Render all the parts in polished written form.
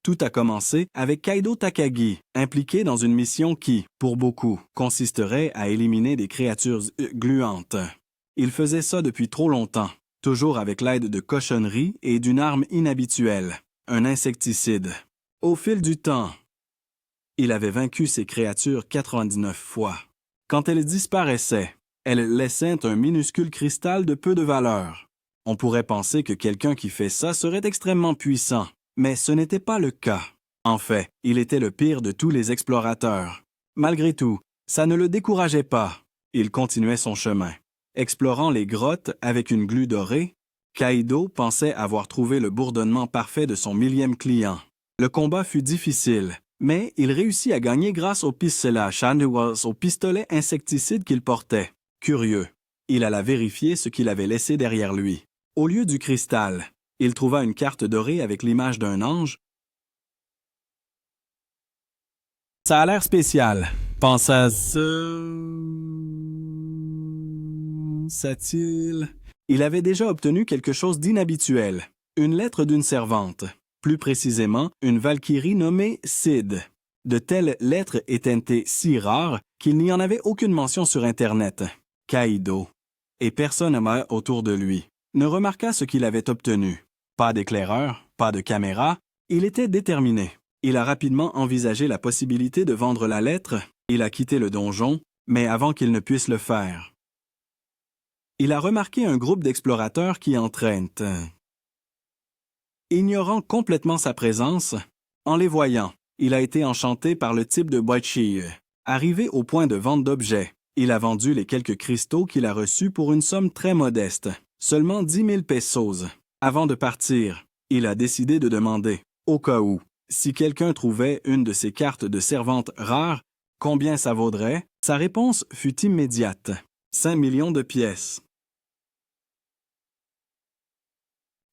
Tout a commencé avec Kaido Takagi, impliqué dans une mission qui, pour beaucoup, consisterait à éliminer des créatures gluantes. Il faisait ça depuis trop longtemps, toujours avec l'aide de cochonneries et d'une arme inhabituelle, un insecticide. Au fil du temps, il avait vaincu ces créatures 99 fois. Quand elles disparaissaient, elles laissaient un minuscule cristal de peu de valeur. On pourrait penser que quelqu'un qui fait ça serait extrêmement puissant, mais ce n'était pas le cas. En fait, il était le pire de tous les explorateurs. Malgré tout, ça ne le décourageait pas. Il continuait son chemin. Explorant les grottes avec une glu dorée, Kaido pensait avoir trouvé le bourdonnement parfait de son 1000e client. Le combat fut difficile, mais il réussit à gagner grâce au pistolet insecticide qu'il portait. Curieux, il alla vérifier ce qu'il avait laissé derrière lui. Au lieu du cristal, il trouva une carte dorée avec l'image d'un ange. Ça a l'air spécial. Pensa il Il avait déjà obtenu quelque chose d'inhabituel. Une lettre d'une servante. Plus précisément, une valkyrie nommée Cid. De telles lettres étaient si rares qu'il n'y en avait aucune mention sur Internet. Kaido, et personne autour de lui, ne remarqua ce qu'il avait obtenu. Pas d'éclaireur, pas de caméra, il était déterminé. Il a rapidement envisagé la possibilité de vendre la lettre, il a quitté le donjon, mais avant qu'il ne puisse le faire. Il a remarqué un groupe d'explorateurs qui entraînent. Ignorant complètement sa présence, en les voyant, il a été enchanté par le type de Boichi. Arrivé au point de vente d'objets, il a vendu les quelques cristaux qu'il a reçus pour une somme très modeste, seulement 10 000 pesos. Avant de partir, il a décidé de demander, au cas où, si quelqu'un trouvait une de ces cartes de servante rares, combien ça vaudrait? Sa réponse fut immédiate. 5 millions de pièces.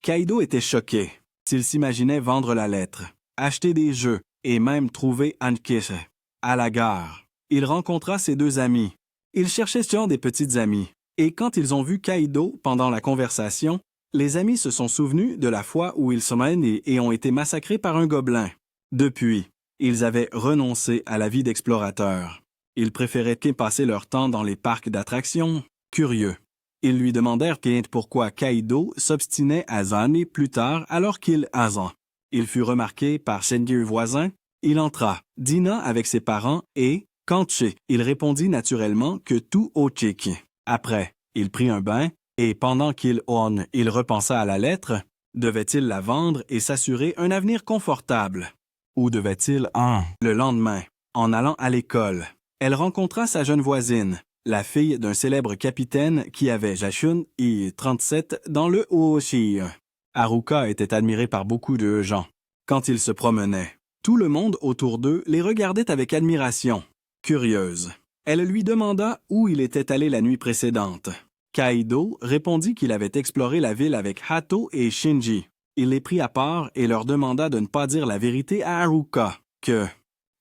Kaido était choqué. S'il s'imaginait vendre la lettre, acheter des jeux et même trouver Ankise à la gare. Il rencontra ses deux amis. Ils cherchaient sur des petites amies. Et quand ils ont vu Kaido pendant la conversation, les amis se sont souvenus de la fois où ils sommeillent et ont été massacrés par un gobelin. Depuis, ils avaient renoncé à la vie d'explorateur. Ils préféraient passer leur temps dans les parcs d'attractions, curieux. Ils lui demandèrent pourquoi Kaido s'obstinait à Zane plus tard alors qu'il Azan. Il fut remarqué par Senju voisin. Il entra, dîna avec ses parents et, Kanché, il répondit naturellement que tout au chic. Après, il prit un bain et pendant il repensa à la lettre, devait-il la vendre et s'assurer un avenir confortable? Ou devait-il Le lendemain, en allant à l'école, elle rencontra sa jeune voisine, la fille d'un célèbre capitaine qui avait Jashun I-37 dans le Ooshi. Haruka était admirée par beaucoup de gens. Quand ils se promenaient, tout le monde autour d'eux les regardait avec admiration. Curieuse, elle lui demanda où il était allé la nuit précédente. Kaido répondit qu'il avait exploré la ville avec Hato et Shinji. Il les prit à part et leur demanda de ne pas dire la vérité à Haruka,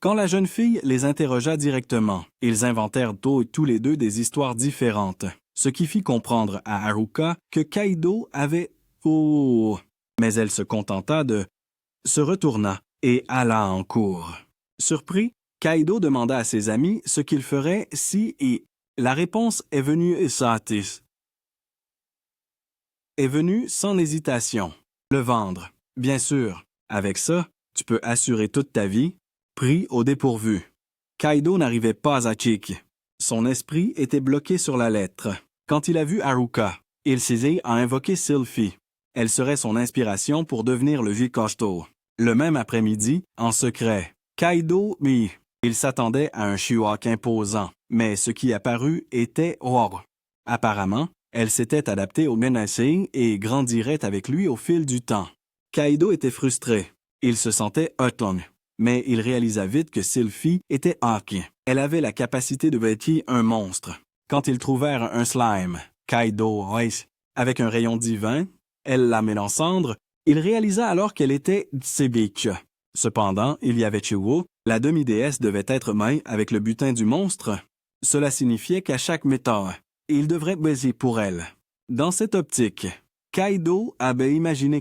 Quand la jeune fille les interrogea directement, ils inventèrent tous les deux des histoires différentes, ce qui fit comprendre à Haruka que Kaido avait mais elle se contenta se retourna et alla en cours. Surpris, Kaido demanda à ses amis ce qu'il ferait si la réponse est venue sans hésitation. Le vendre. Bien sûr. Avec ça, tu peux assurer toute ta vie. Pris au dépourvu. Kaido n'arrivait pas à Chik. Son esprit était bloqué sur la lettre. Quand il a vu Haruka, il s'est invoqué Sylphie. Elle serait son inspiration pour devenir le vieux costaud. Le même après-midi, en secret, Kaido, il s'attendait à un Shiwak imposant, mais ce qui apparut était Apparemment, elle s'était adaptée au menacing et grandirait avec lui au fil du temps. Kaido était frustré. Il se sentait autonome. Mais il réalisa vite que Sylphie était Haki. Elle avait la capacité de bâtir un monstre. Quand ils trouvèrent un slime, Kaido, avec un rayon divin, elle la met en cendre, il réalisa alors qu'elle était Tsebicha. Cependant, il y avait Chiwo, la demi-déesse devait être main avec le butin du monstre. Cela signifiait qu'à chaque méthode, il devrait baiser pour elle. Dans cette optique, Kaido avait imaginé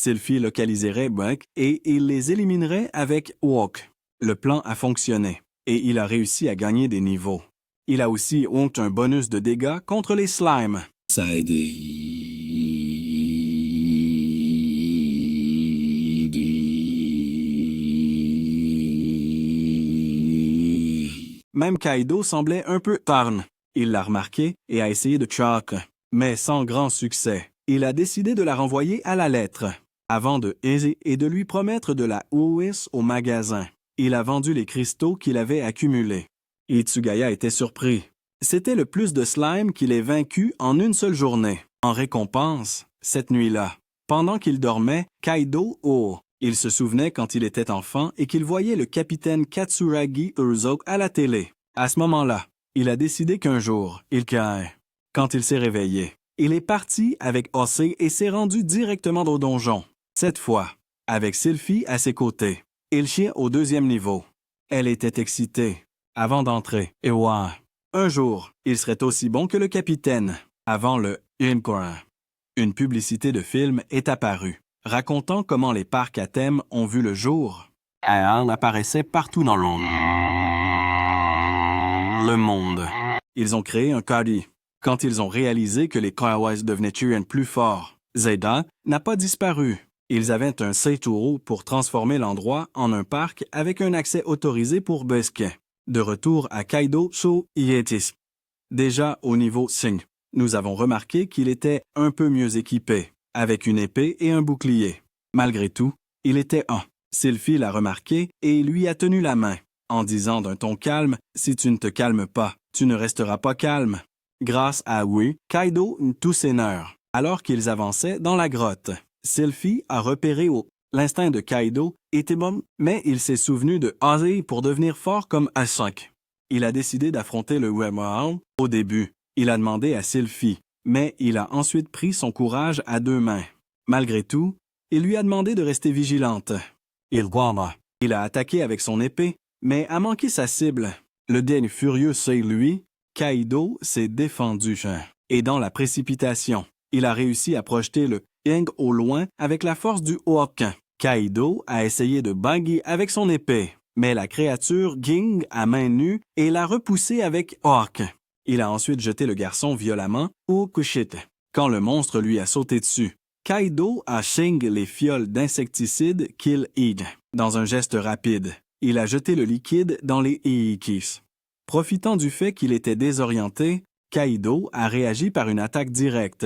Sylphie localiserait Buck et il les éliminerait avec Walk. Le plan a fonctionné et il a réussi à gagner des niveaux. Il a aussi honte un bonus de dégâts contre les slimes. Ça a aidé. Même Kaido semblait un peu terne. Il l'a remarqué et a essayé de choc, mais sans grand succès. Il a décidé de la renvoyer à la lettre, avant de aiser et de lui promettre de la OS au magasin. Il a vendu les cristaux qu'il avait accumulés. Itsugaya était surpris. C'était le plus de slime qu'il ait vaincu en une seule journée. En récompense, cette nuit-là, pendant qu'il dormait, Kaido il se souvenait quand il était enfant et qu'il voyait le capitaine Katsuragi Urzoku à la télé. À ce moment-là, il a décidé qu'un jour, quand il s'est réveillé, il est parti avec Ose et s'est rendu directement au donjon. Cette fois, avec Sylphie à ses côtés. Il chie au 2e niveau. Elle était excitée avant d'entrer. Et un jour, il serait aussi bon que le capitaine. Avant le Incoin. Une publicité de film est apparue, racontant comment les parcs à thème ont vu le jour. Elle apparaissait partout dans le monde. Ils ont créé un Kari. Quand ils ont réalisé que les Kawaii devenaient plus forts, Zeda n'a pas disparu. Ils avaient un Seituro pour transformer l'endroit en un parc avec un accès autorisé pour Busk. De retour à Kaido Sho Ietis. Déjà au niveau 5, nous avons remarqué qu'il était un peu mieux équipé, avec une épée et un bouclier. Malgré tout, il était Sylphie l'a remarqué et lui a tenu la main, en disant d'un ton calme, « Si tu ne te calmes pas, tu ne resteras pas calme. » Grâce à Kaido tous ses nerfs, alors qu'ils avançaient dans la grotte. Sylphie a repéré l'instinct de Kaido était bon, mais il s'est souvenu de Ozzy pour devenir fort comme A5. Il a décidé d'affronter le Weimar. Au début, il a demandé à Sylphie, mais il a ensuite pris son courage à 2 mains. Malgré tout, il lui a demandé de rester vigilante. Il a attaqué avec son épée, mais a manqué sa cible. Le dernier furieux, c'est lui. Kaido s'est défendu. Et dans la précipitation, il a réussi à projeter le Yang au loin avec la force du Hawk. Kaido a essayé de baggy avec son épée, mais la créature ging à main nue et l'a repoussé avec Hawk. Il a ensuite jeté le garçon violemment au Kushite. Quand le monstre lui a sauté dessus, Kaido a shing les fioles d'insecticide Kill Eat. Dans un geste rapide, il a jeté le liquide dans les Iikis. Profitant du fait qu'il était désorienté, Kaido a réagi par une attaque directe.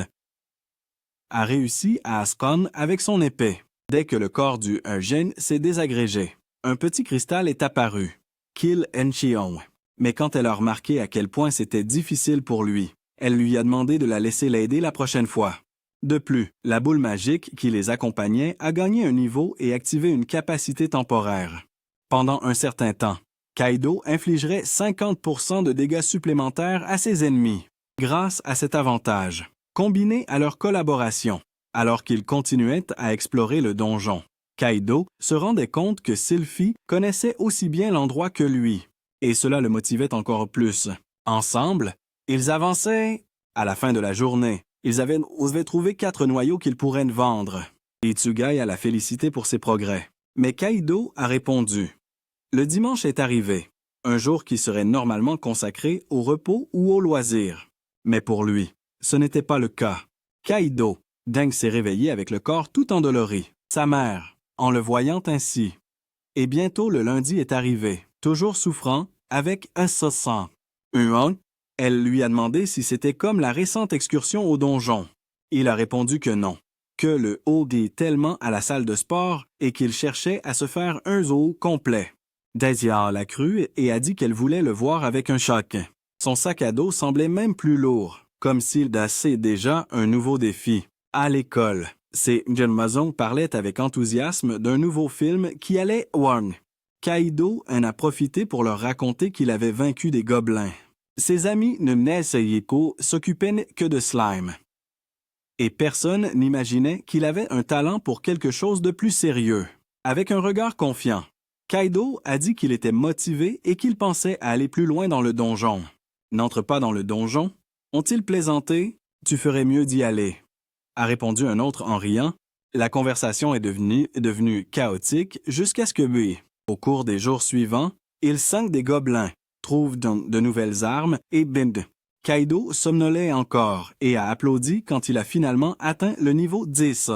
A réussi à Ascon avec son épée. Dès que le corps du Eugen s'est désagrégé, un petit cristal est apparu. Kill Enchion. Mais quand elle a remarqué à quel point c'était difficile pour lui, elle lui a demandé de la laisser l'aider la prochaine fois. De plus, la boule magique qui les accompagnait a gagné un niveau et activé une capacité temporaire. Pendant un certain temps, Kaido infligerait 50% de dégâts supplémentaires à ses ennemis. Grâce à cet avantage, combiné à leur collaboration, alors qu'ils continuaient à explorer le donjon, Kaido se rendait compte que Sylphie connaissait aussi bien l'endroit que lui, et cela le motivait encore plus. Ensemble, ils avançaient. À la fin de la journée, ils avaient trouvé 4 noyaux qu'ils pourraient vendre. Itsugaya l'a félicité pour ses progrès. Mais Kaido a répondu. Le dimanche est arrivé, un jour qui serait normalement consacré au repos ou au loisir. Mais pour lui, ce n'était pas le cas. Kaido, Deng s'est réveillé avec le corps tout endolori. Sa mère, en le voyant ainsi. Et bientôt le lundi est arrivé, toujours souffrant, avec un sang. Elle lui a demandé si c'était comme la récente excursion au donjon. Il a répondu que non, que le odiait tellement à la salle de sport et qu'il cherchait à se faire un zoo complet. Daisy l'a cru et a dit qu'elle voulait le voir avec un choc. Son sac à dos semblait même plus lourd, comme s'il dassait déjà un nouveau défi. À l'école, Genmazon parlait avec enthousiasme d'un nouveau film qui allait Warn. Kaido en a profité pour leur raconter qu'il avait vaincu des gobelins. Ses amis Neseyeko s'occupaient que de slime. Et personne n'imaginait qu'il avait un talent pour quelque chose de plus sérieux. Avec un regard confiant, Kaido a dit qu'il était motivé et qu'il pensait à aller plus loin dans le donjon. N'entre pas dans le donjon? Ont-ils plaisanté? Tu ferais mieux d'y aller. A répondu un autre en riant. La conversation est devenue chaotique jusqu'à ce que B, au cours des jours suivants, ils saignent des gobelins, trouvent de nouvelles armes et bind. Kaido somnolait encore et a applaudi quand il a finalement atteint le niveau 10.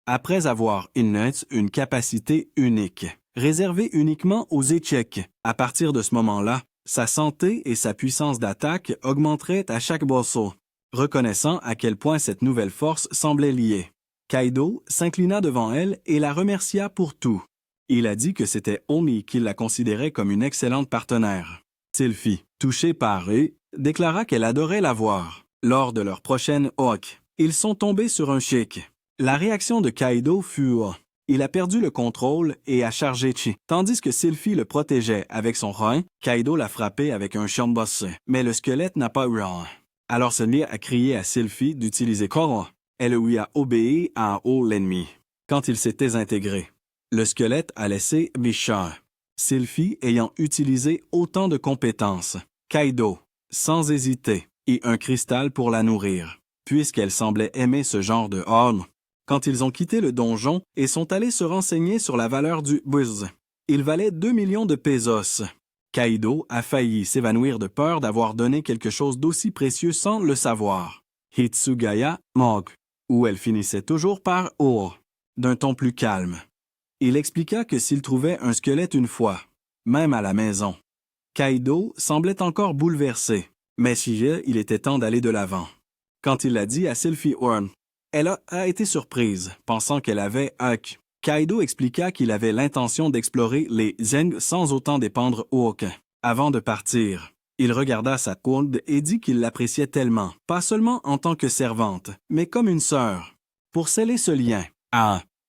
Après avoir une capacité unique, réservée uniquement aux échecs. À partir de ce moment-là, sa santé et sa puissance d'attaque augmenteraient à chaque bosso, reconnaissant à quel point cette nouvelle force semblait liée. Kaido s'inclina devant elle et la remercia pour tout. Il a dit que c'était Omi qui la considérait comme une excellente partenaire. Sylphie, touchée par eux, déclara qu'elle adorait la voir. Lors de leur prochaine hawk, ils sont tombés sur un chic. La réaction de Kaido fut il a perdu le contrôle et a chargé Chi. Tandis que Sylphie le protégeait avec son rein, Kaido l'a frappé avec un shambos. Mais le squelette n'a pas eu un. Alors Sunny a crié à Sylphie d'utiliser Koro. Elle lui a obéi en haut l'ennemi. Quand il s'est désintégré, le squelette a laissé Bichon. Sylphie ayant utilisé autant de compétences. Kaido, sans hésiter, et un cristal pour la nourrir, puisqu'elle semblait aimer ce genre de horn. Quand ils ont quitté le donjon et sont allés se renseigner sur la valeur du buzz, il valait 2 millions de pesos. Kaido a failli s'évanouir de peur d'avoir donné quelque chose d'aussi précieux sans le savoir. Hitsugaya Mog, où elle finissait toujours par O, d'un ton plus calme. Il expliqua que s'il trouvait un squelette une fois, même à la maison, Kaido semblait encore bouleversé, mais il était temps d'aller de l'avant. Quand il l'a dit à Sylphie Horn, elle a été surprise, pensant qu'elle avait Huck. Kaido expliqua qu'il avait l'intention d'explorer les Zeng sans autant dépendre aucun. Avant de partir, il regarda sa coude et dit qu'il l'appréciait tellement, pas seulement en tant que servante, mais comme une sœur. Pour sceller ce lien,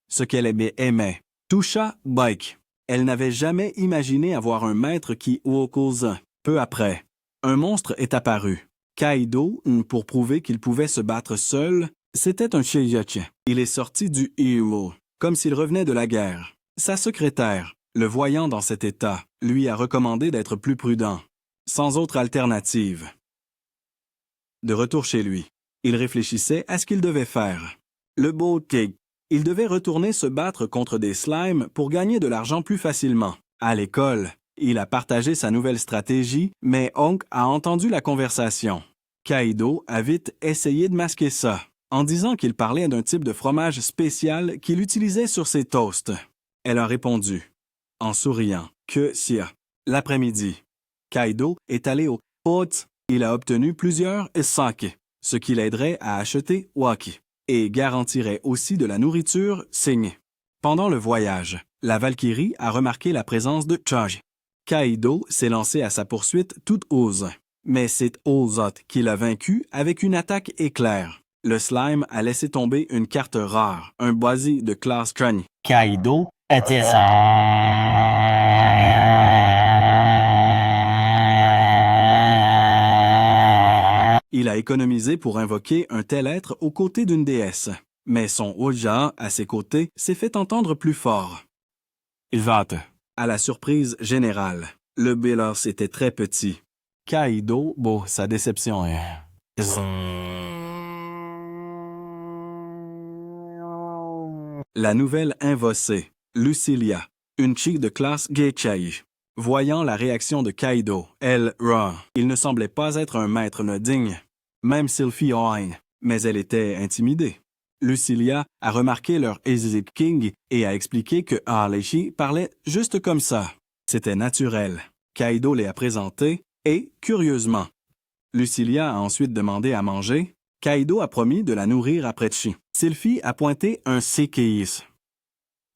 ce qu'elle aimait, toucha Bike. Elle n'avait jamais imaginé avoir un maître qui Uokoza. Peu après, un monstre est apparu. Kaido, pour prouver qu'il pouvait se battre seul, c'était un Sheiyachi. Il est sorti du Iwo, comme s'il revenait de la guerre. Sa secrétaire, le voyant dans cet état, lui a recommandé d'être plus prudent. Sans autre alternative. De retour chez lui, il réfléchissait à ce qu'il devait faire. Le beau Tig. Il devait retourner se battre contre des slimes pour gagner de l'argent plus facilement. À l'école, il a partagé sa nouvelle stratégie, mais Honk a entendu la conversation. Kaido a vite essayé de masquer ça, en disant qu'il parlait d'un type de fromage spécial qu'il utilisait sur ses toasts. Elle a répondu, en souriant, que l'après-midi, Kaido est allé au Hot. Il a obtenu plusieurs sake, ce qui l'aiderait à acheter waki, et garantirait aussi de la nourriture saignée. Pendant le voyage, la Valkyrie a remarqué la présence de Choji. Kaido s'est lancé à sa poursuite toute ose, mais c'est Ozot qui l'a vaincu avec une attaque éclair. Le slime a laissé tomber une carte rare, un boisi de classe Crunny. Kaido était Il a économisé pour invoquer un tel être aux côtés d'une déesse, mais son Oja à ses côtés s'est fait entendre plus fort. À la surprise générale, le Bélos était très petit. Kaido, sa déception est... La nouvelle invocée, Lucilia, une chick de classe Geichai. Voyant la réaction de Kaido, il ne semblait pas être un maître digne. Même Sylphie Oin, mais elle était intimidée. Lucilia a remarqué leur Easy King et a expliqué que Aleshi parlait juste comme ça. C'était naturel. Kaido les a présentés et, curieusement, Lucilia a ensuite demandé à manger. Kaido a promis de la nourrir après Chi. Sylphie a pointé un Sekeis.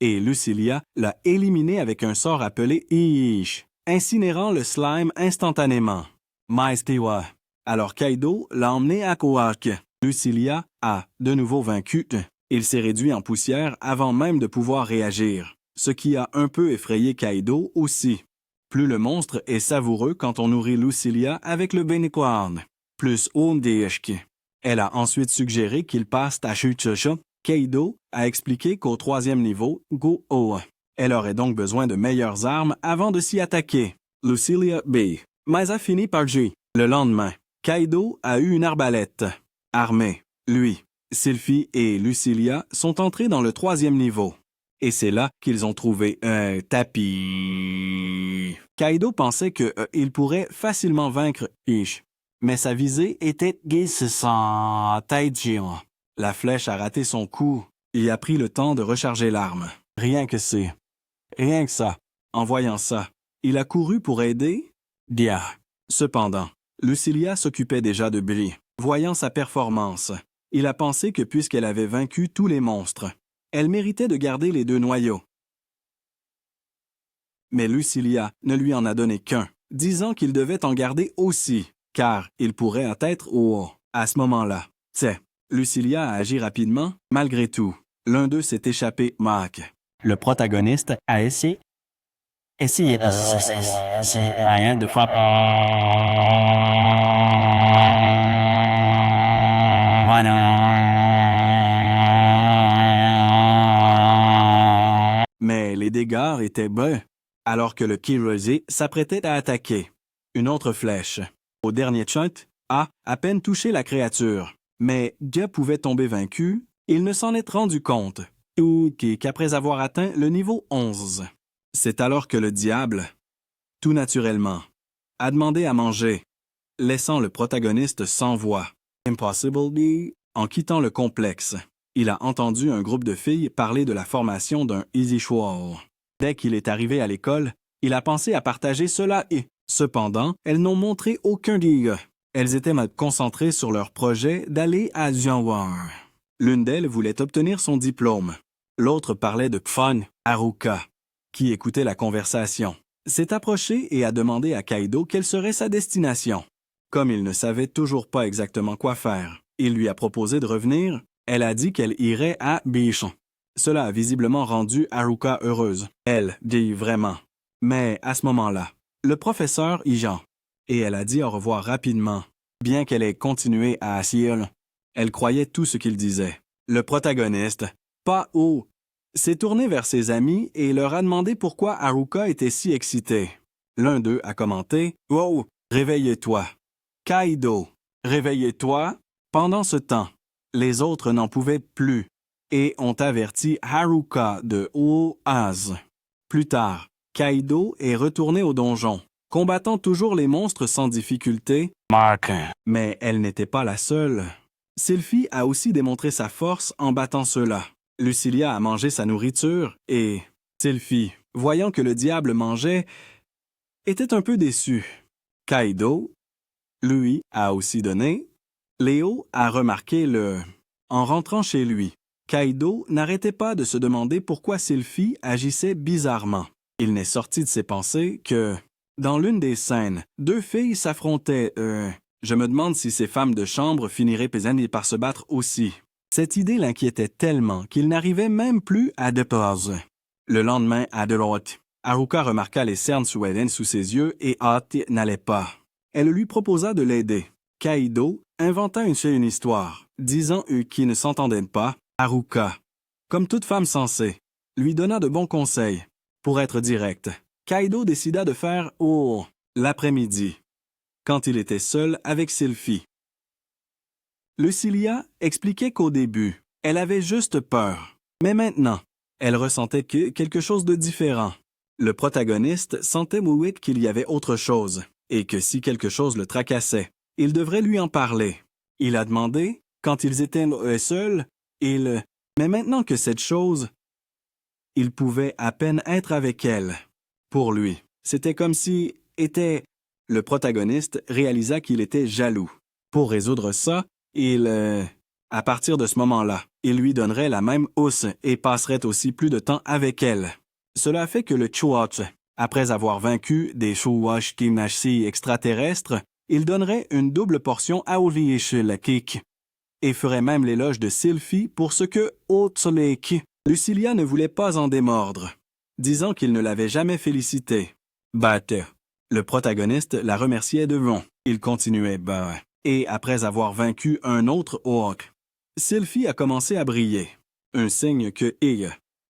Et Lucilia l'a éliminé avec un sort appelé Iish, incinérant le slime instantanément. Maistewa. Alors Kaido l'a emmené à Koak. Lucilia a, de nouveau vaincu. Il s'est réduit en poussière avant même de pouvoir réagir, ce qui a un peu effrayé Kaido aussi. Plus le monstre est savoureux quand on nourrit Lucilia avec le Benequan, plus Ondeeshki. Elle a ensuite suggéré qu'il passe à Shuchosha. Kaido a expliqué qu'au 3e niveau, Go-O. Elle aurait donc besoin de meilleures armes avant de s'y attaquer. Lucilia B. Mais a fini par G. Le lendemain, Kaido a eu une arbalète. Armé, lui, Sylphie et Lucilia sont entrés dans le 3e niveau. Et c'est là qu'ils ont trouvé un tapis. Kaido pensait qu'il pourrait facilement vaincre Ish, mais sa visée était Taijin. La flèche a raté son coup et a pris le temps de recharger l'arme. Rien que ça. En voyant ça, il a couru pour aider Dia. Cependant, Lucilia s'occupait déjà de Bri. Voyant sa performance, il a pensé que puisqu'elle avait vaincu tous les monstres, elle méritait de garder les 2 noyaux. Mais Lucilia ne lui en a donné qu'un, disant qu'il devait en garder aussi, car il pourrait être au... À ce moment-là, Lucilia a agi rapidement, malgré tout. L'un d'eux s'est échappé, Mark. Le protagoniste a essayé rien de fois. Mais les dégâts étaient bas, alors que le Kirozi s'apprêtait à attaquer. Une autre flèche, au dernier shot, a à peine touché la créature. Mais Dia pouvait tomber vaincu, il ne s'en est rendu compte, qu'après avoir atteint le niveau 11. C'est alors que le diable, tout naturellement, a demandé à manger, laissant le protagoniste sans voix. Impossible. En quittant le complexe, il a entendu un groupe de filles parler de la formation d'un Easy Show. Dès qu'il est arrivé à l'école, il a pensé à partager cela et, cependant, elles n'ont montré aucun dégât. Elles étaient concentrées sur leur projet d'aller à Jianwar. L'une d'elles voulait obtenir son diplôme. L'autre parlait de Pfan Haruka, qui écoutait la conversation. S'est approché et a demandé à Kaido quelle serait sa destination. Comme il ne savait toujours pas exactement quoi faire, il lui a proposé de revenir. Elle a dit qu'elle irait à Bichon. Cela a visiblement rendu Haruka heureuse. Elle dit vraiment. Mais à ce moment-là, le professeur Ijan, et elle a dit au revoir rapidement. Bien qu'elle ait continué à assurer, elle croyait tout ce qu'il disait. Le protagoniste, pas haut, s'est tourné vers ses amis et leur a demandé pourquoi Haruka était si excitée. L'un d'eux a commenté « Wow, réveillez-toi. Kaido, réveillez-toi. » Pendant ce temps, les autres n'en pouvaient plus et ont averti Haruka de Oaz. Plus tard, Kaido est retourné au donjon, combattant toujours les monstres sans difficulté. Mais elle n'était pas la seule. Sylphie a aussi démontré sa force en battant ceux-là. Lucilia a mangé sa nourriture et Sylphie, voyant que le diable mangeait, était un peu déçue. Kaido, lui, a aussi donné. Léo a remarqué En rentrant chez lui, Kaido n'arrêtait pas de se demander pourquoi Sylphie agissait bizarrement. Il n'est sorti de ses pensées que, dans l'une des scènes, 2 filles s'affrontaient. Je me demande si ces femmes de chambre finiraient par se battre aussi. Cette idée l'inquiétait tellement qu'il n'arrivait même plus à déposer. Le lendemain, à Deloitte, Haruka remarqua les cernes soudaines sous ses yeux et Hati n'allait pas. Elle lui proposa de l'aider. Kaido inventa une histoire, disant qu'ils ne s'entendaient pas. Haruka, comme toute femme sensée, lui donna de bons conseils. Pour être direct, Kaido décida de faire l'après-midi, quand il était seul avec Sylphie. Lucilia expliquait qu'au début, elle avait juste peur, mais maintenant, elle ressentait quelque chose de différent. Le protagoniste sentait qu'il y avait autre chose, et que si quelque chose le tracassait, il devrait lui en parler. Il a demandé, quand ils étaient seuls, mais maintenant que cette chose, il pouvait à peine être avec elle. Pour lui, c'était comme si le protagoniste réalisa qu'il était jaloux. Pour résoudre ça, à partir de ce moment-là, il lui donnerait la même housse et passerait aussi plus de temps avec elle. Cela a fait que le Chuach, après avoir vaincu des Chuach Kimashi extraterrestres, il donnerait une double portion à Kik et ferait même l'éloge de Sylphie pour ce que Otsoleki. Lucilia ne voulait pas en démordre, disant qu'il ne l'avait jamais félicitée. Le protagoniste la remerciait de bon. Il continuait et après avoir vaincu un autre Hawk, Sylphie a commencé à briller. Un signe que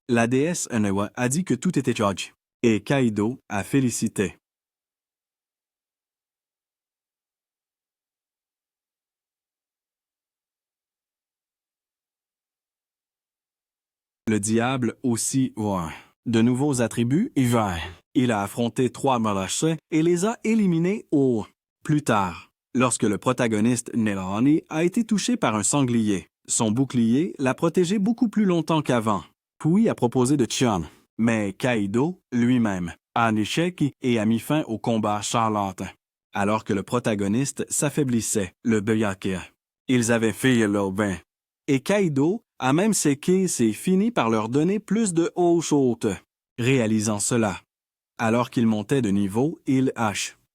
la déesse Anewa, a dit que tout était Judge, et Kaido a félicité. Le diable aussi, ouais. De nouveaux attributs, il a affronté 3 Malachais et les a éliminés au... Plus tard, lorsque le protagoniste Nelani a été touché par un sanglier, son bouclier l'a protégé beaucoup plus longtemps qu'avant. Puis a proposé de Chian, mais Kaido, lui-même, a un échec et a mis fin au combat Charlotte. Alors que le protagoniste s'affaiblissait, le Byakuya. Ils avaient fait le bain. Et Kaido a même séqué et fini par leur donner plus de eau chaude. Réalisant cela, alors qu'il montait de niveau,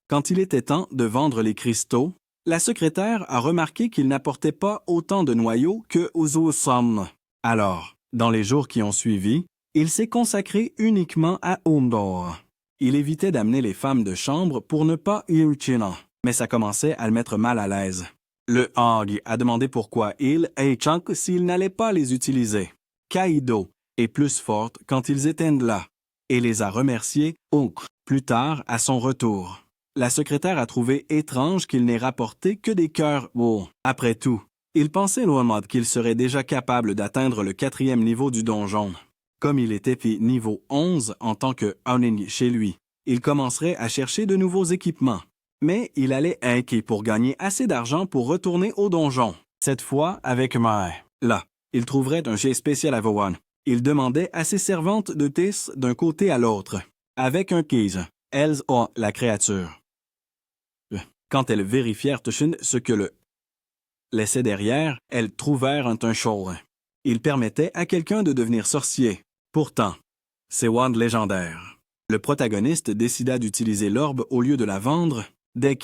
quand il était temps de vendre les cristaux, la secrétaire a remarqué qu'il n'apportait pas autant de noyaux que Uzu-san. Alors, dans les jours qui ont suivi, il s'est consacré uniquement à Ondor. Il évitait d'amener les femmes de chambre pour ne pas Iuchina, mais ça commençait à le mettre mal à l'aise. Le Hag a demandé pourquoi il et Chunk s'il n'allait pas les utiliser. Kaido est plus forte quand ils étaient là, et les a remerciés plus tard à son retour. La secrétaire a trouvé étrange qu'il n'ait rapporté que des cœurs. Après tout, il pensait loin qu'il serait déjà capable d'atteindre le 4e niveau du donjon. Comme il était niveau 11 en tant que Onin chez lui, il commencerait à chercher de nouveaux équipements. Mais il allait hacker pour gagner assez d'argent pour retourner au donjon. Cette fois avec Mai. Là, il trouverait un jet spécial à Vowan. Il demandait à ses servantes de Tis d'un côté à l'autre. Avec un keys, elles ont la créature. Quand elles vérifièrent ce que le laissait derrière, elles trouvèrent un show. Il permettait à quelqu'un de devenir sorcier. Pourtant, c'est wand légendaire. Le protagoniste décida d'utiliser l'orbe au lieu de la vendre. Dès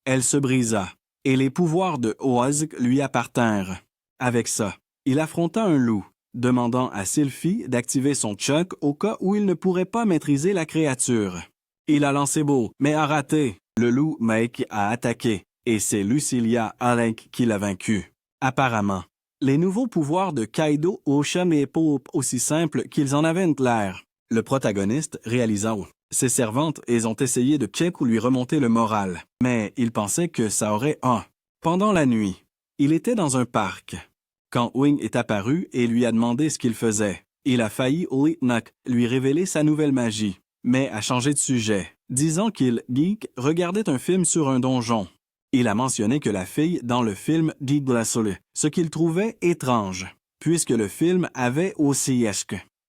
elle se brisa, et les pouvoirs de Oaz lui appartinrent. Avec ça, il affronta un loup, demandant à Sylphie d'activer son Chuck au cas où il ne pourrait pas maîtriser la créature. Il a lancé beau, mais a raté. Le loup Make a attaqué, et c'est Lucilia Alec qui l'a vaincu. Apparemment, les nouveaux pouvoirs de Kaido Ocean et Pope aussi simples qu'ils en avaient l'air. Le protagoniste réalisa ses servantes ont essayé de check ou lui remonter le moral, mais il pensait que ça aurait Pendant la nuit, il était dans un parc. Quand Wing est apparu et lui a demandé ce qu'il faisait, il a failli lui révéler sa nouvelle magie, mais a changé de sujet, disant qu'il regardait un film sur un donjon. Il a mentionné que la fille dans le film ce qu'il trouvait étrange, puisque le film avait aussi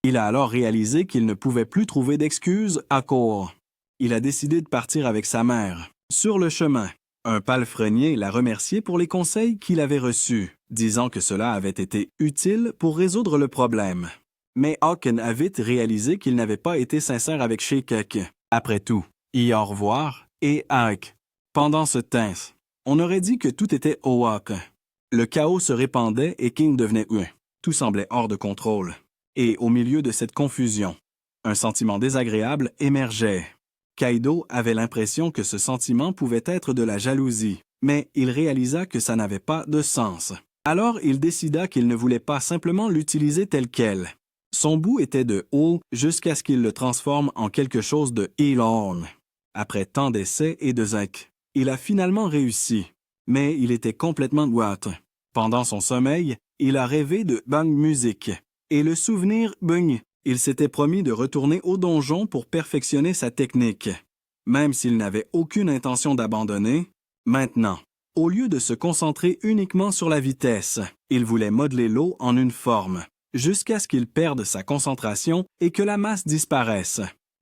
Il a alors réalisé qu'il ne pouvait plus trouver d'excuses à court. Il a décidé de partir avec sa mère. Sur le chemin, un palefrenier l'a remercié pour les conseils qu'il avait reçus, disant que cela avait été utile pour résoudre le problème. Mais Hawken a vite réalisé qu'il n'avait pas été sincère avec Shekek. Après tout, au revoir et Hawk. Pendant ce temps, on aurait dit que tout était au Hawk. Le chaos se répandait et King devenait Tout semblait hors de contrôle. Et au milieu de cette confusion, un sentiment désagréable émergeait. Kaido avait l'impression que ce sentiment pouvait être de la jalousie, mais il réalisa que ça n'avait pas de sens. Alors il décida qu'il ne voulait pas simplement l'utiliser tel quel. Son bout était de haut jusqu'à ce qu'il le transforme en quelque chose de Elon. Après tant d'essais et de zinc, il a finalement réussi, mais il était complètement boîte. Pendant son sommeil, il a rêvé de Bang Music. Et le souvenir Bung, il s'était promis de retourner au donjon pour perfectionner sa technique. Même s'il n'avait aucune intention d'abandonner, maintenant, au lieu de se concentrer uniquement sur la vitesse, il voulait modeler l'eau en une forme, jusqu'à ce qu'il perde sa concentration et que la masse disparaisse.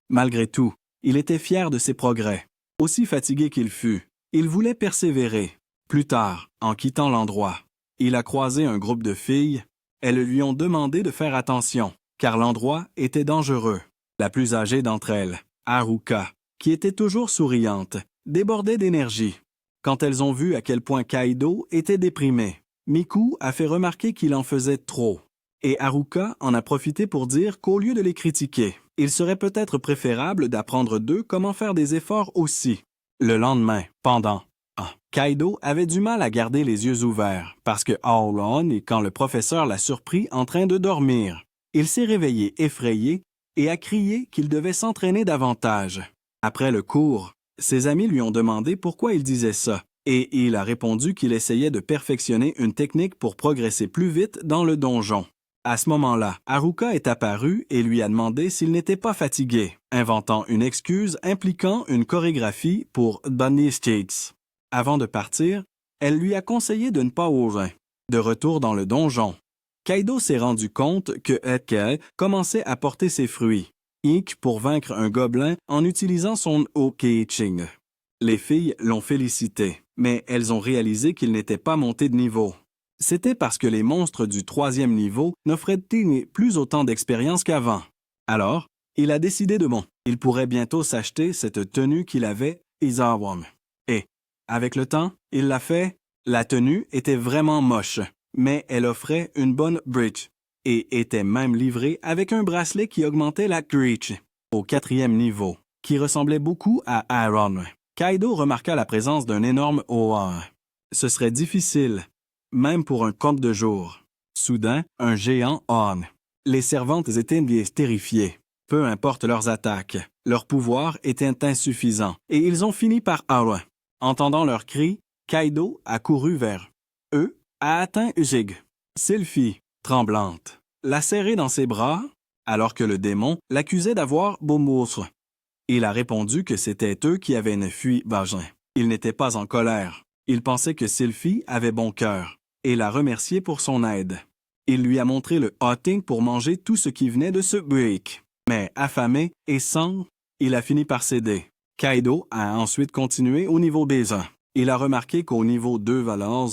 Malgré tout, il était fier de ses progrès. Aussi fatigué qu'il fût, il voulait persévérer. Plus tard, en quittant l'endroit, il a croisé un groupe de filles. Elles lui ont demandé de faire attention, car l'endroit était dangereux. La plus âgée d'entre elles, Haruka, qui était toujours souriante, débordait d'énergie. Quand elles ont vu à quel point Kaido était déprimé, Miku a fait remarquer qu'il en faisait trop. Et Haruka en a profité pour dire qu'au lieu de les critiquer, il serait peut-être préférable d'apprendre d'eux comment faire des efforts aussi. Le lendemain, Kaido avait du mal à garder les yeux ouverts parce que Aolon et quand le professeur l'a surpris en train de dormir. Il s'est réveillé effrayé et a crié qu'il devait s'entraîner davantage. Après le cours, ses amis lui ont demandé pourquoi il disait ça et il a répondu qu'il essayait de perfectionner une technique pour progresser plus vite dans le donjon. À ce moment-là, Haruka est apparue et lui a demandé s'il n'était pas fatigué, inventant une excuse impliquant une chorégraphie pour Bunny Skates. Avant de partir, elle lui a conseillé de ne pas ouvrir. De retour dans le donjon, Kaido s'est rendu compte que Eke commençait à porter ses fruits, pour vaincre un gobelin en utilisant son Okeiching. Les filles l'ont félicité, mais elles ont réalisé qu'il n'était pas monté de niveau. C'était parce que les monstres du 3e niveau n'offraient plus autant d'expérience qu'avant. Alors, il a décidé de bon. Il pourrait bientôt s'acheter cette tenue qu'il avait, Izawam. Et, avec le temps, il l'a fait. La tenue était vraiment moche, mais elle offrait une bonne bridge et était même livrée avec un bracelet qui augmentait la reach au 4e niveau, qui ressemblait beaucoup à Iron. Kaido remarqua la présence d'un énorme Oa. Ce serait difficile, même pour un conte de jour. Soudain, un géant on. Les servantes étaient bien terrifiées. Peu importe leurs attaques, leur pouvoir était insuffisant, et ils ont fini par Awa. Entendant leurs cris, Kaido a couru vers eux, a atteint Uzig. Sylphie, tremblante, l'a serré dans ses bras, alors que le démon l'accusait d'avoir beau monstre. Il a répondu que c'était eux qui avaient fui Bajin. Il n'était pas en colère. Il pensait que Sylphie avait bon cœur et l'a remercié pour son aide. Il lui a montré le hotting pour manger tout ce qui venait de ce break. Mais affamé et sans, il a fini par céder. Kaido a ensuite continué au niveau des 1. Il a remarqué qu'au niveau 2 valeurs,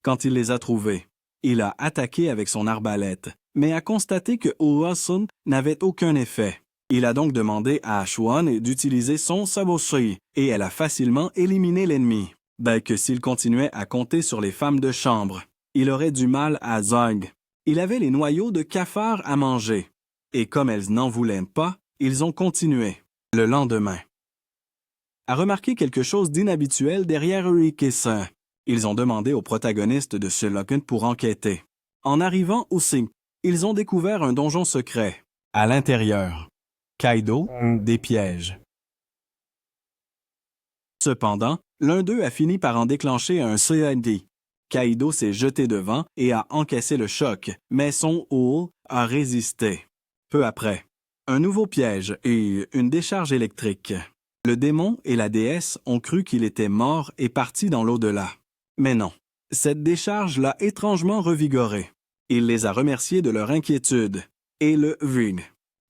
quand il les a trouvés, il a attaqué avec son arbalète, mais a constaté que Oasun n'avait aucun effet. Il a donc demandé à Shuan d'utiliser son Saboshi, et elle a facilement éliminé l'ennemi. Que s'il continuait à compter sur les femmes de chambre, il aurait du mal à Zog. Il avait les noyaux de cafard à manger. Et comme elles n'en voulaient pas, ils ont continué. Le lendemain, a remarqué quelque chose d'inhabituel derrière Urikesa. Ils ont demandé au protagoniste de Sherlock pour enquêter. En arrivant aussi, ils ont découvert un donjon secret. À l'intérieur, Kaido, des pièges. Cependant, l'un d'eux a fini par en déclencher un CID. Kaido s'est jeté devant et a encaissé le choc, mais son Oul a résisté. Peu après, un nouveau piège et une décharge électrique. Le démon et la déesse ont cru qu'il était mort et parti dans l'au-delà. Mais non, cette décharge l'a étrangement revigoré. Il les a remerciés de leur inquiétude. Et le vide.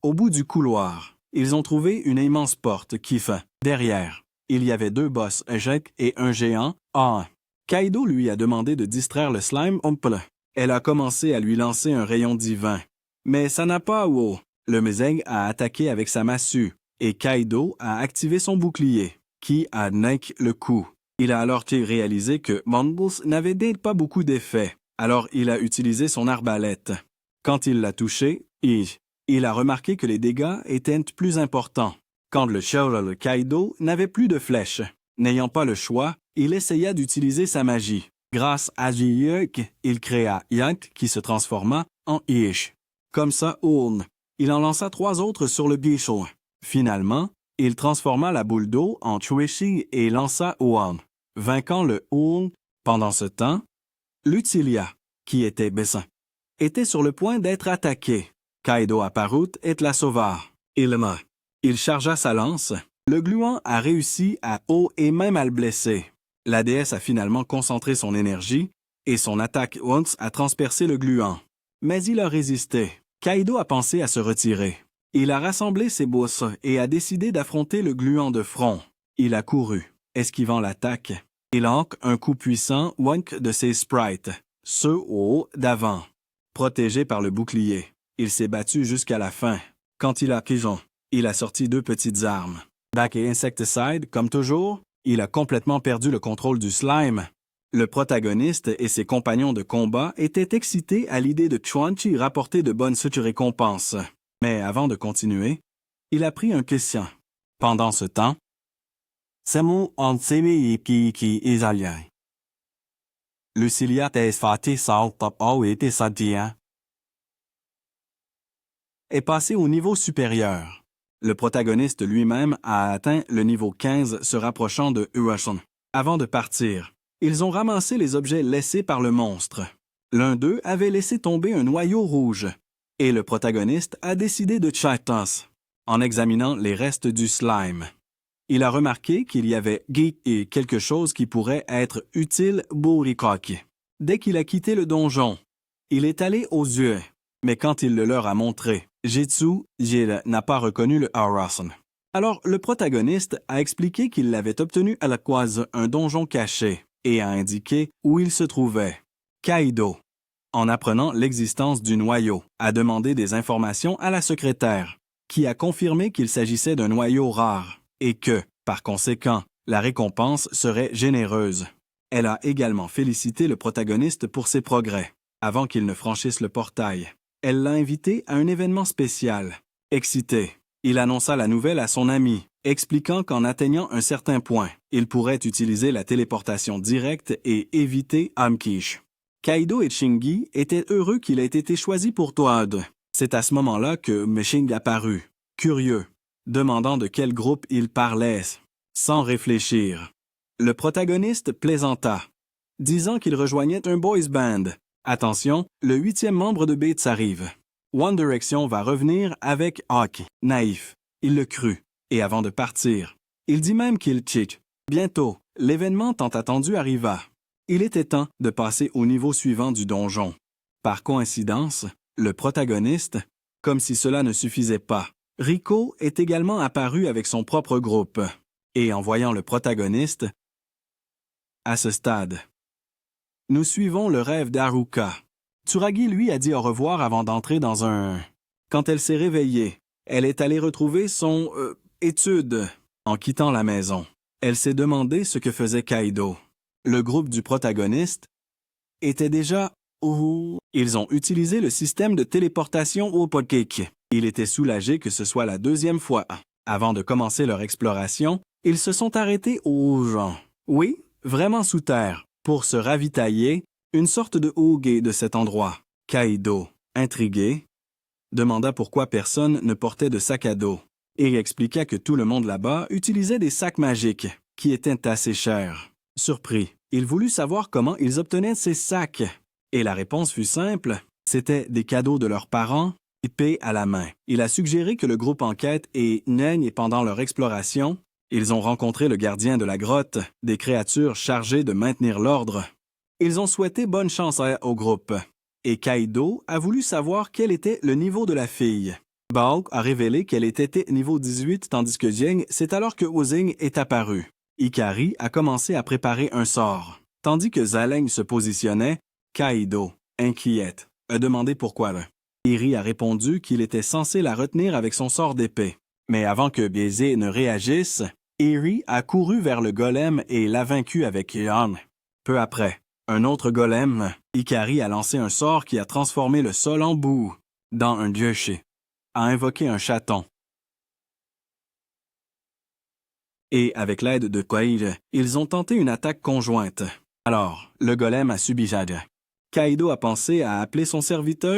Au bout du couloir, ils ont trouvé une immense porte qui fait. Derrière, il y avait 2 boss échecs et un géant A1. Kaido lui a demandé de distraire le slime Omple. Elle a commencé à lui lancer un rayon divin. Mais ça n'a pas wow. Le Mezeng a attaqué avec sa massue, et Kaido a activé son bouclier, qui a niqué le coup. Il a alors réalisé que Mumbles n'avait pas beaucoup d'effet, alors il a utilisé son arbalète. Quand il l'a touché, il a remarqué que les dégâts étaient plus importants. Quand le Shaolin Kaido n'avait plus de flèches. N'ayant pas le choix, il essaya d'utiliser sa magie. Grâce à Jiyuk, il créa Yank qui se transforma en Ish. Comme ça, il en lança 3 autres sur le bichon. Finalement, il transforma la boule d'eau en Chuishi et lança Oan, vainquant le Oun. Pendant ce temps, l'Utilia, qui était baissant, était sur le point d'être attaqué. Kaido apparut et la sauva. Il chargea sa lance. Le gluant a réussi à et même à le blesser. La déesse a finalement concentré son énergie et son attaque once a transpercé le gluant. Mais il a résisté. Kaido a pensé à se retirer. Il a rassemblé ses bousses et a décidé d'affronter le gluant de front. Il a couru, esquivant l'attaque. Il manque un coup puissant Wonk de ses sprites, ceux au haut d'avant. Protégé par le bouclier, il s'est battu jusqu'à la fin. Quand il a pigeon, il a sorti 2 petites armes. Back et Insecticide, comme toujours, il a complètement perdu le contrôle du slime. Le protagoniste et ses compagnons de combat étaient excités à l'idée de Chuanchi rapporter de bonnes récompenses. Mais avant de continuer, il a pris un question. Pendant ce temps, Lucilia est passé au niveau supérieur. Le protagoniste lui-même a atteint le niveau 15 se rapprochant de Uashon. Avant de partir, ils ont ramassé les objets laissés par le monstre. L'un d'eux avait laissé tomber un noyau rouge, et le protagoniste a décidé de châtas en examinant les restes du slime. Il a remarqué qu'il y avait et quelque chose qui pourrait être utile pour Rikoki. Dès qu'il a quitté le donjon, il est allé aux yeux, mais quand il le leur a montré, Jitsu n'a pas reconnu le Harasan. Alors, le protagoniste a expliqué qu'il l'avait obtenu à la Quase, un donjon caché, et a indiqué où il se trouvait. Kaido, en apprenant l'existence du noyau, a demandé des informations à la secrétaire, qui a confirmé qu'il s'agissait d'un noyau rare, et que, par conséquent, la récompense serait généreuse. Elle a également félicité le protagoniste pour ses progrès, avant qu'il ne franchisse le portail. Elle l'a invité à un événement spécial. Excité, il annonça la nouvelle à son ami, expliquant qu'en atteignant un certain point, il pourrait utiliser la téléportation directe et éviter Amkish. Kaido et Shingi étaient heureux qu'il ait été choisi pour Toad. C'est à ce moment-là que Meshing apparut, curieux, demandant de quel groupe il parlait, sans réfléchir. Le protagoniste plaisanta, disant qu'il rejoignait un boys band. Attention, le 8e membre de Bates arrive. One Direction va revenir avec Hawk, naïf. Il le crut, et avant de partir, il dit même qu'il chick. Bientôt, l'événement tant attendu arriva. Il était temps de passer au niveau suivant du donjon. Par coïncidence, le protagoniste, comme si cela ne suffisait pas, Rico est également apparu avec son propre groupe. Et en voyant le protagoniste, à ce stade, nous suivons le rêve d'Haruka. Tsuragi, lui, a dit au revoir avant d'entrer dans un... Quand elle s'est réveillée, elle est allée retrouver son... étude. En quittant la maison, elle s'est demandé ce que faisait Kaido. Le groupe du protagoniste était déjà... Ils ont utilisé le système de téléportation au Podcake. Il était soulagé que ce soit la 2e fois. Avant de commencer leur exploration, ils se sont arrêtés aux gens. Oui, vraiment sous terre, pour se ravitailler, une sorte de hoge de cet endroit. Kaido, intrigué, demanda pourquoi personne ne portait de sac à dos et expliqua que tout le monde là-bas utilisait des sacs magiques, qui étaient assez chers. Surpris, il voulut savoir comment ils obtenaient ces sacs. Et la réponse fut simple, c'était des cadeaux de leurs parents, épée à la main. Il a suggéré que le groupe enquête et neigne pendant leur exploration. Ils ont rencontré le gardien de la grotte, des créatures chargées de maintenir l'ordre. Ils ont souhaité bonne chance au groupe. Et Kaido a voulu savoir quel était le niveau de la fille. Bao a révélé qu'elle était niveau 18 tandis que Jing, c'est alors que Ozing est apparu. Ikari a commencé à préparer un sort. Tandis que Zaleng se positionnait, Kaido, inquiète, a demandé pourquoi. Iri a répondu qu'il était censé la retenir avec son sort d'épée. Mais avant que Baiser ne réagisse, Iri a couru vers le golem et l'a vaincu avec Yan. Peu après, un autre golem, Ikari a lancé un sort qui a transformé le sol en boue. Dans un dioché, a invoqué un chaton. Et avec l'aide de Quaid, ils ont tenté une attaque conjointe. Alors, le golem a subi Jade. Kaido a pensé à appeler son serviteur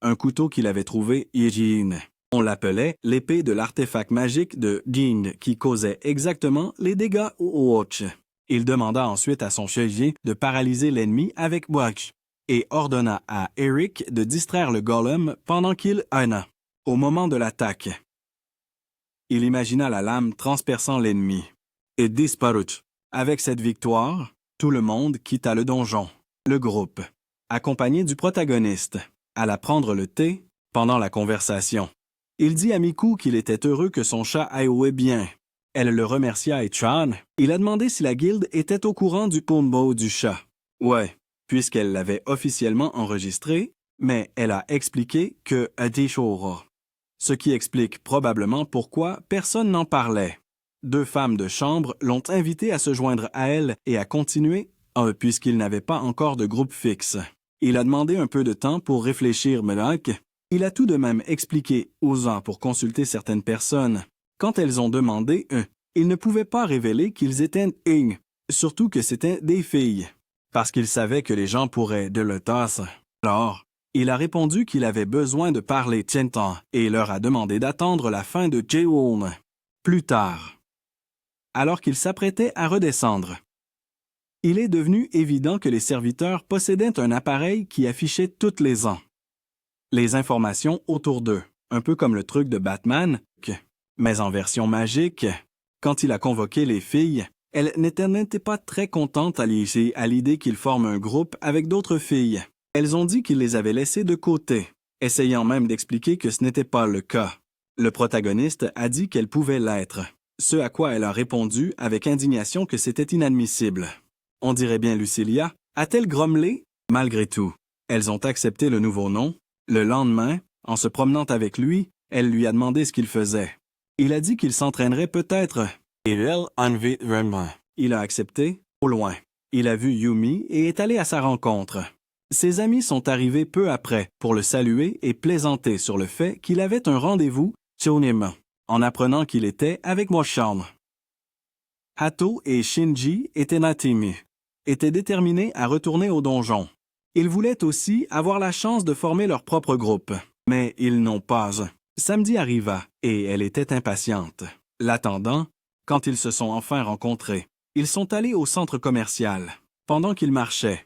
un couteau qu'il avait trouvé Yejin. On l'appelait l'épée de l'artefact magique de Jin qui causait exactement les dégâts au Oach. Il demanda ensuite à son chevalier de paralyser l'ennemi avec Boach et ordonna à Eric de distraire le golem pendant qu'il aina. Au moment de l'attaque, il imagina la lame transperçant l'ennemi. Et disparut. Avec cette victoire, tout le monde quitta le donjon. Le groupe, accompagné du protagoniste, alla prendre le thé pendant la conversation. Il dit à Miku qu'il était heureux que son chat aille bien. Elle le remercia et Chan, il a demandé si la guilde était au courant du pombo du chat. Ouais, puisqu'elle l'avait officiellement enregistré, mais elle a expliqué que Adishora. Ce qui explique probablement pourquoi personne n'en parlait. 2 femmes de chambre l'ont invité à se joindre à elle et à continuer, puisqu'il n'avait pas encore de groupe fixe. Il a demandé un peu de temps pour réfléchir, mais il a tout de même expliqué aux gens pour consulter certaines personnes. Quand elles ont demandé, il ne pouvait pas révéler qu'ils étaient surtout que c'étaient des filles, parce qu'il savait que les gens pourraient de le tasser. Alors, il a répondu qu'il avait besoin de parler Tientan et leur a demandé d'attendre la fin de Jeon. Plus tard, alors qu'il s'apprêtait à redescendre, Il est devenu évident que les serviteurs possédaient un appareil qui affichait toutes les ans les informations autour d'eux, un peu comme le truc de Batman, mais en version magique. Quand il a convoqué les filles, elles n'étaient pas très contentes à l'idée qu'il forme un groupe avec d'autres filles. Elles ont dit qu'il les avait laissées de côté, essayant même d'expliquer que ce n'était pas le cas. Le protagoniste a dit qu'elle pouvait l'être, ce à quoi elle a répondu avec indignation que c'était inadmissible. On dirait bien Lucilia, a-t-elle grommelé? Malgré tout, elles ont accepté le nouveau nom. Le lendemain, en se promenant avec lui, elle lui a demandé ce qu'il faisait. Il a dit qu'il s'entraînerait peut-être. Et elle envie vraiment. Il a accepté, au loin. Il a vu Yumi et est allé à sa rencontre. Ses amis sont arrivés peu après pour le saluer et plaisanter sur le fait qu'il avait un rendez-vous sur Nima, en apprenant qu'il était avec Moshan. Hato et Shinji étaient déterminés à retourner au donjon. Ils voulaient aussi avoir la chance de former leur propre groupe, mais ils n'ont pas. Samedi arriva, et elle était impatiente. L'attendant, quand ils se sont enfin rencontrés, ils sont allés au centre commercial. Pendant qu'ils marchaient,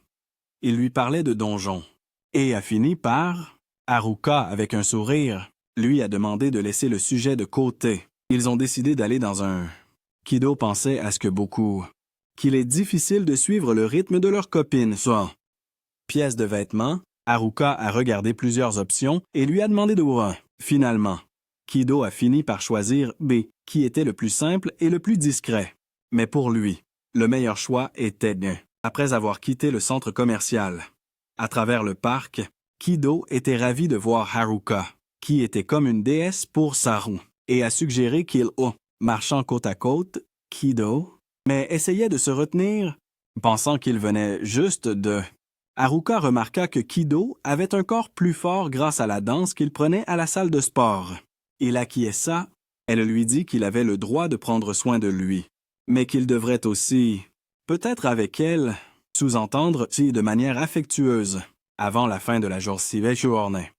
il lui parlait de donjon, et a fini par... Haruka, avec un sourire, lui a demandé de laisser le sujet de côté. Ils ont décidé d'aller dans un... Kido pensait à ce que beaucoup... qu'il est difficile de suivre le rythme de leur copine, soit... Pièce de vêtements, Haruka a regardé plusieurs options et lui a demandé de voir. Finalement, Kido a fini par choisir B, qui était le plus simple et le plus discret. Mais pour lui, le meilleur choix était D. Après avoir quitté le centre commercial. À travers le parc, Kido était ravi de voir Haruka, qui était comme une déesse pour Saru, et a suggéré qu'ils, marchant côte à côte, Kido, mais essayait de se retenir, pensant qu'il venait juste de... Haruka remarqua que Kido avait un corps plus fort grâce à la danse qu'il prenait à la salle de sport. Il acquiesça. Elle lui dit qu'il avait le droit de prendre soin de lui, mais qu'il devrait aussi, peut-être avec elle, sous-entendre si de manière affectueuse, avant la fin de la journée.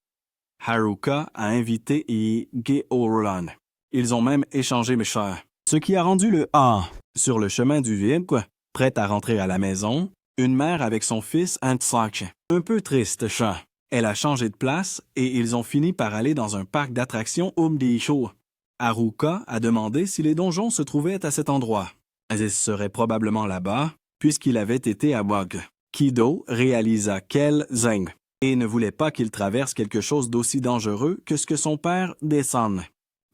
Haruka a invité Georulan. Ils ont même échangé mes chers, ce qui a rendu le A sur le chemin du vide, prêt à rentrer à la maison. Une mère avec son fils Antsak. Un peu triste, chat. Elle a changé de place et ils ont fini par aller dans un parc d'attractions Umdisho. Haruka a demandé si les donjons se trouvaient à cet endroit. Ils seraient probablement là-bas, puisqu'il avait été à Wag. Kido réalisa qu'elle zing et ne voulait pas qu'il traverse quelque chose d'aussi dangereux que ce que son père descend.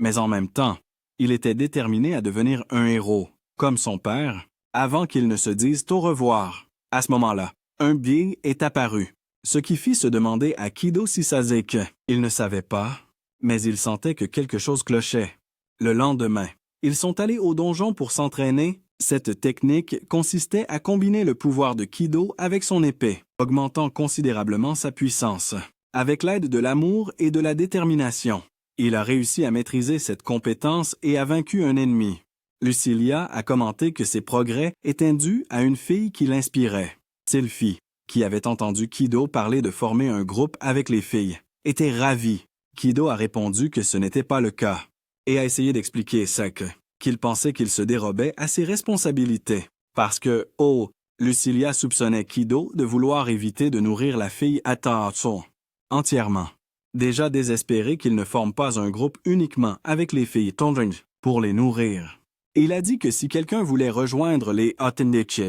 Mais en même temps, il était déterminé à devenir un héros, comme son père, avant qu'ils ne se disent au revoir. À ce moment-là, un biais est apparu, ce qui fit se demander à Kido si ça faisait que. Il ne savait pas, mais il sentait que quelque chose clochait. Le lendemain, ils sont allés au donjon pour s'entraîner. Cette technique consistait à combiner le pouvoir de Kido avec son épée, augmentant considérablement sa puissance. Avec l'aide de l'amour et de la détermination, il a réussi à maîtriser cette compétence et a vaincu un ennemi. Lucilia a commenté que ses progrès étaient dus à une fille qui l'inspirait. Sylphie, qui avait entendu Kido parler de former un groupe avec les filles, était ravie. Kido a répondu que ce n'était pas le cas et a essayé d'expliquer qu'il pensait qu'il se dérobait à ses responsabilités parce que, Lucilia soupçonnait Kido de vouloir éviter de nourrir la fille Atatsu entièrement. Déjà désespéré qu'il ne forme pas un groupe uniquement avec les filles Tondring pour les nourrir. Il a dit que si quelqu'un voulait rejoindre les Otendeche,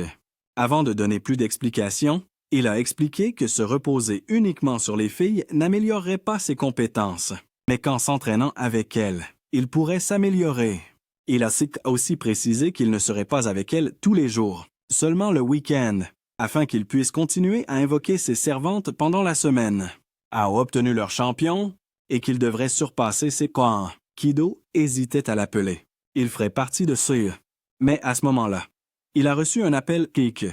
avant de donner plus d'explications, il a expliqué que se reposer uniquement sur les filles n'améliorerait pas ses compétences, mais qu'en s'entraînant avec elles, il pourrait s'améliorer. Il a aussi précisé qu'il ne serait pas avec elles tous les jours, seulement le week-end, afin qu'il puisse continuer à invoquer ses servantes pendant la semaine. A obtenu leur champion et qu'il devrait surpasser ses camps. Kido hésitait à l'appeler. Il ferait partie de ceux. Mais à ce moment-là, il a reçu un appel Kik.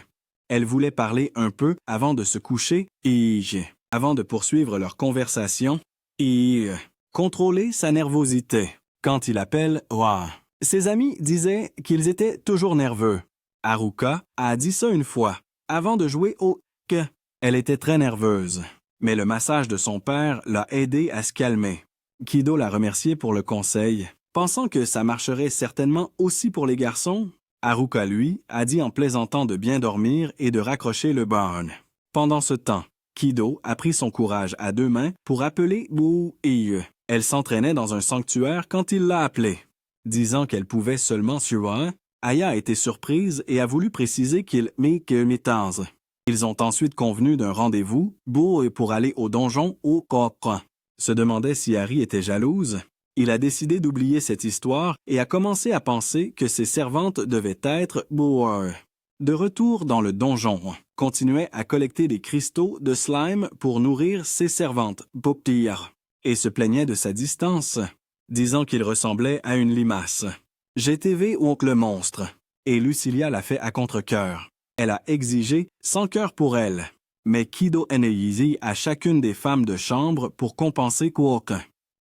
Elle voulait parler un peu avant de se coucher et, avant de poursuivre leur conversation, et contrôler sa nervosité. Quand il appelle, ses amis disaient qu'ils étaient toujours nerveux. Haruka a dit ça une fois, avant de jouer au que. Elle était très nerveuse, mais le massage de son père l'a aidé à se calmer. Kido l'a remercié pour le conseil. Pensant que ça marcherait certainement aussi pour les garçons, Haruka, lui, a dit en plaisantant de bien dormir et de raccrocher le burn. Pendant ce temps, Kido a pris son courage à deux mains pour appeler Boo-Iye. Elle s'entraînait dans un sanctuaire quand il l'a appelée. Disant qu'elle pouvait seulement suivre, Aya a été surprise et a voulu préciser qu'il m'étase. Ils ont ensuite convenu d'un rendez-vous, pour aller au donjon au Copra. Se demandait si Harry était jalouse. Il a décidé d'oublier cette histoire et a commencé à penser que ses servantes devaient être De retour dans le donjon, continuait à collecter des cristaux de slime pour nourrir ses servantes, Poptir, et se plaignait de sa distance, disant qu'il ressemblait à une limace. GTV oncle monstre, et Lucilia l'a fait à contre-cœur. Elle a exigé 100 cœurs pour elle, mais Kido Eneyizi à chacune des femmes de chambre pour compenser Quark.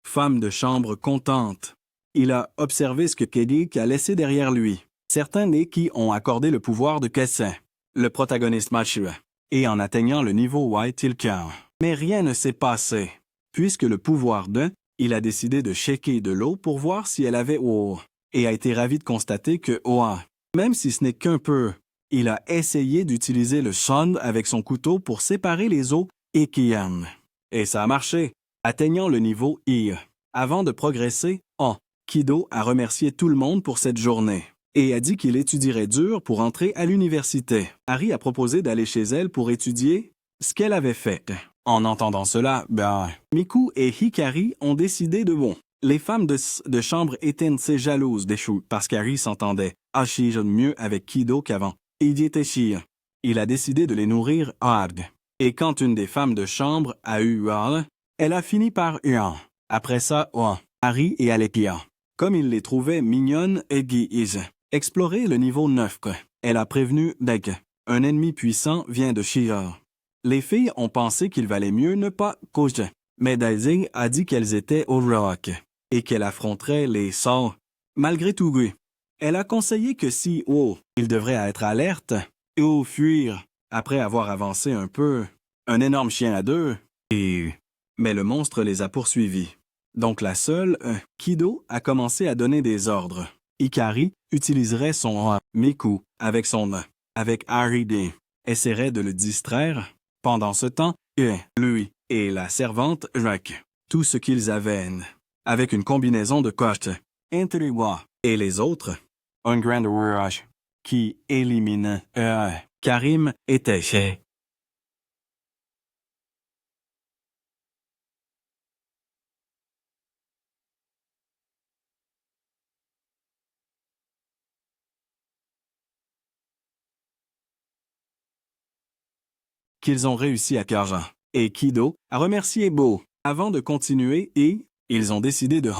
Femme de chambre contente. Il a observé ce que Kedik a laissé derrière lui. Certains Neki ont accordé le pouvoir de Kessin, le protagoniste Machu, et en atteignant le niveau White Tilka. Mais rien ne s'est passé. Puisque le pouvoir il a décidé de shaker de l'eau pour voir si elle avait et a été ravi de constater que même si ce n'est qu'un peu, il a essayé d'utiliser le Shond avec son couteau pour séparer les eaux et Kian. Et ça a marché, atteignant le niveau I. Avant de progresser, Kido a remercié tout le monde pour cette journée et a dit qu'il étudierait dur pour entrer à l'université. Harry a proposé d'aller chez elle pour étudier ce qu'elle avait fait. En entendant cela, Miku et Hikari ont décidé de Les femmes de chambre étaient assez jalouses des choux parce qu'Harry s'entendait mieux avec Kido qu'avant. Il a décidé de les nourrir hard. Et quand une des femmes de chambre a eu elle a fini par Après ça, Harry et Alekia. Comme il les trouvait mignonnes et guises. Explorer le niveau 9. Elle a prévenu Deg. Un ennemi puissant vient de Shira. Les filles ont pensé qu'il valait mieux ne pas coucher. Mais Daisy a dit qu'elles étaient au rock et qu'elle affronterait les sorts. Malgré tout, elle a conseillé que si il devrait être alerte ou fuir après avoir avancé un peu. Un énorme chien à deux. Mais le monstre les a poursuivis. Donc la seule, Kido, a commencé à donner des ordres. Hikari utiliserait son Miku avec avec Harry D. Essaierait de le distraire. Pendant ce temps, lui et la servante Jack, tout ce qu'ils avaient, avec une combinaison de coches, et les autres, un grand rush, qui élimine Karim était chez. Qu'ils ont réussi à faire. Et Kido a remercié Bo. Avant de continuer ils ont décidé de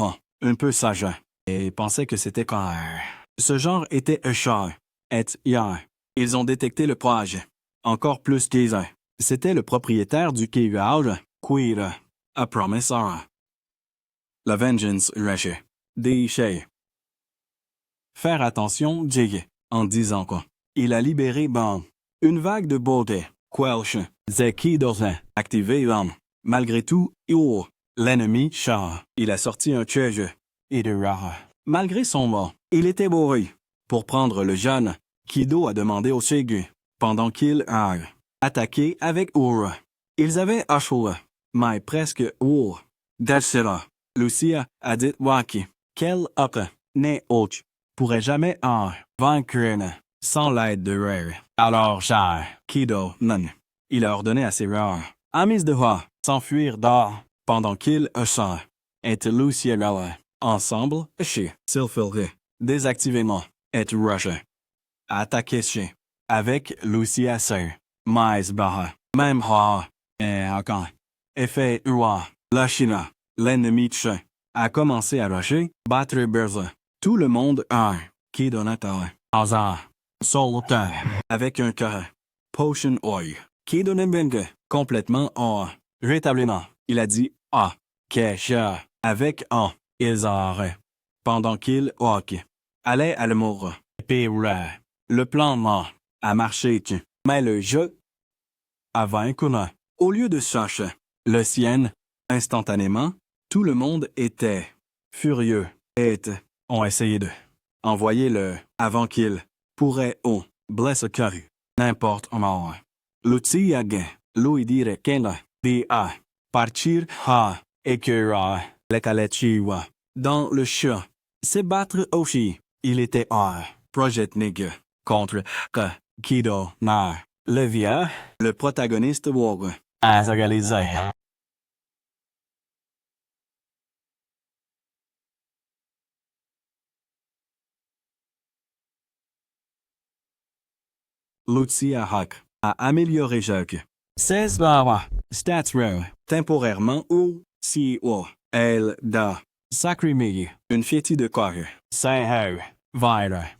un peu sage. Et pensaient que c'était quand ce genre était un chat. Ils ont détecté le proche. Encore plus qu'ils c'était le propriétaire du Keyage, Queer, a promessor. La vengeance rush. Déchet. Faire attention, Jig, en disant quoi. Il a libéré une vague de beauté. Quelch, Zeki Dozin, activé Malgré tout, l'ennemi char. Il a sorti un treasure. Et de rare. Malgré son mort, il était bourré. Pour prendre le jeune, Kido a demandé au Segu, pendant qu'il a attaqué avec Ils avaient Ashura, mais presque Dashira. Lucia a dit Waki. Quel autre, né autre, pourrait jamais vaincre sans l'aide de Rare. Alors, Kido, non. Il a ordonné à ses rares amis de s'enfuir d'or pendant qu'il et Lucia ensemble chez Sylphil désactivément et rush attaquer chez avec Lucia Sir mais même et encore effet la China l'ennemi de a commencé à rusher battre Berza tout le monde qui donnait hasard Solitaire. Avec un cœur. Potion oil. Qui donnait bengue. Complètement rétablissement. Il a dit que avec ils pendant qu'il allait à l'amour. Puis le plan mort a marché. Mais le jeu a vaincu. Au lieu de chercher le sien, instantanément, tout le monde était furieux et ont essayé de envoyer le avant qu'il pourrait ou blesse caru, n'importe comment. L'outil a gain, lui dire qu'elle a partir à écœura le calechiwa dans le chat, se battre aussi. Il était projet nègre contre que Kido na le vieux, le protagoniste Wog a réalisé. L'outil à hack a amélioré Jacques. 16 stats rare, temporairement ou si elle da sacrimille, une fête de corps, 5 vire,